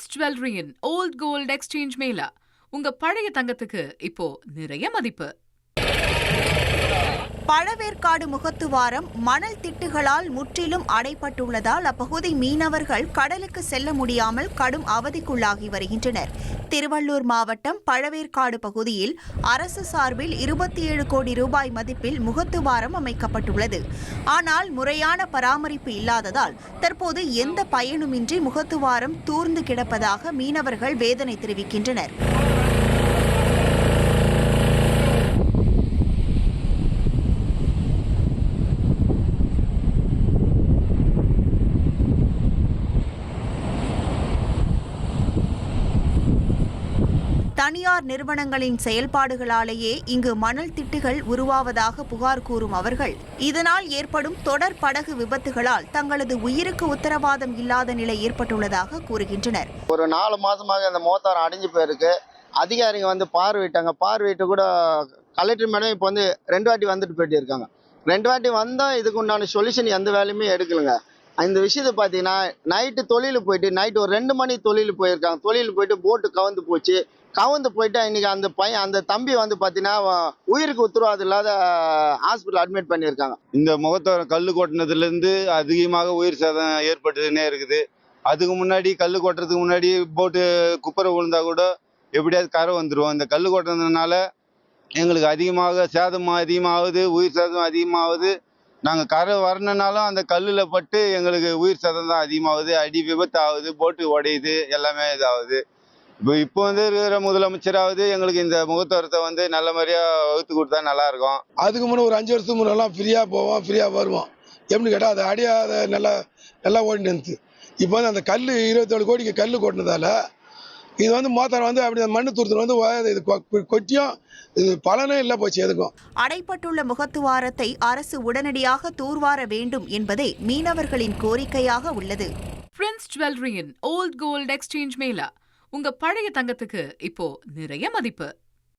Prince ஜுவல்லரியின் volt gold exchange Mela. உங்க பழைய தங்கத்துக்கு இப்போ நிறைய மதிப்பு. பழவேற்காடு முகத்துவாரம் மணல் திட்டுகளால் முற்றிலும் அடைப்பட்டுள்ளதால் அப்பகுதி மீனவர்கள் கடலுக்கு செல்ல முடியாமல் கடும் அவதிக்குள்ளாகி வருகின்றனர். திருவள்ளூர் மாவட்டம் பழவேற்காடு பகுதியில் அரசு சார்பில் 27 கோடி ரூபாய் மதிப்பில் முகத்துவாரம் அமைக்கப்பட்டுள்ளது. ஆனால் முறையான பராமரிப்பு இல்லாததால் தற்போது எந்த பயனுமின்றி முகத்துவாரம் தூர்ந்து கிடப்பதாக மீனவர்கள் வேதனை தெரிவிக்கின்றனர். தனியார் நிறுவனங்களின் செயல்பாடுகளாலேயே இங்கு மணல் திட்டுகள் உருவாவதாக புகார் கூறும் அவர்கள் இதனால் ஏற்படும் தொடர் படகு விபத்துகளால் தங்களது உயிருக்கு உத்தரவாதம் இல்லாத நிலை ஏற்பட்டுள்ளதாக கூறுகின்றனர். ஒரு 4 மாசமாக அந்த மோத்தாரம் அடைஞ்சு போயிருக்கு. அதிகாரிங்க வந்து பார்வையிட்டாங்க. பார்வையிட்டு கூட கலெக்டர் மேடம் இப்போ வந்து 2 வாட்டி வந்துட்டு போயிட்டு இருக்காங்க. 2 வாட்டி வந்தால் இதுக்கு உண்டான சொல்யூஷன் எந்த வேலையுமே எடுக்கலுங்க. இந்த விஷயத்தை பார்த்தீங்கன்னா நைட்டு தொழிலுக்கு போயிட்டு நைட்டு ஒரு 2 மணி தொழிலுக்கு போயிருக்காங்க. தொழிலுக்கு போயிட்டு போட்டு கவுந்து போயிட்டு இன்னைக்கு அந்த பையன் அந்த தம்பி வந்து பார்த்தீங்கன்னா உயிருக்கு உத்தரவாதம் இல்லாத ஹாஸ்பிட்டல் அட்மிட் பண்ணியிருக்காங்க. இந்த முகத்தோரம் கல் கொட்டினதுலேருந்து அதிகமாக உயிர் சேதம் ஏற்பட்டுன்னே இருக்குது. அதுக்கு முன்னாடி கல் கொட்டுறதுக்கு முன்னாடி போட்டு குப்பரை விழுந்தா கூட எப்படியாவது கரை வந்துடும். இந்த கல் கொட்டுறதுனால எங்களுக்கு அதிகமாக சேதம் அதிகமாகுது, உயிர் சேதம் அதிகமாகுது. நாங்கள் கரை வரணுனாலும் அந்த கல்லில் பட்டு எங்களுக்கு உயிர் சேதம் தான் அதிகமாகுது. அடி விபத்து ஆகுது, போட்டு உடையுது, எல்லாமே இதாகுது. இப்போ வந்து இருக்கிற முதலமைச்சராவது எங்களுக்கு இந்த முகத்தோரத்தை வந்து நல்ல மாதிரியாக வகுத்து கொடுத்தா நல்லா இருக்கும். அதுக்கு முன்னே ஒரு 5 வருஷத்துக்கு முன்னெல்லாம் ஃப்ரீயாக போவோம், ஃப்ரீயாக வருவோம். எப்படின்னு கேட்டால் அது அடியாத நல்லா ஓடிட்டு இருந்துச்சு. இப்போ வந்து அந்த கல் 27 கோடிக்கு கல் கொட்டினதால இது வந்து மோத்தாரம் வந்து அப்படி மண்ணு தூரத்தில் வந்து இது கொட்டியும் இது பலனே இல்லை போச்சு எதுக்கும். அடைப்பட்டுள்ள முகத்துவாரத்தை அரசு உடனடியாக தூர்வார வேண்டும் என்பதே மீனவர்களின் கோரிக்கையாக உள்ளது. பிரின்ஸ் ஜுவல்லரியின் ஓல்ட் கோல்ட் எக்ஸ்சேஞ்ச் மேளா. உங்க பழைய தங்கத்துக்கு இப்போ நிறைய மதிப்பு.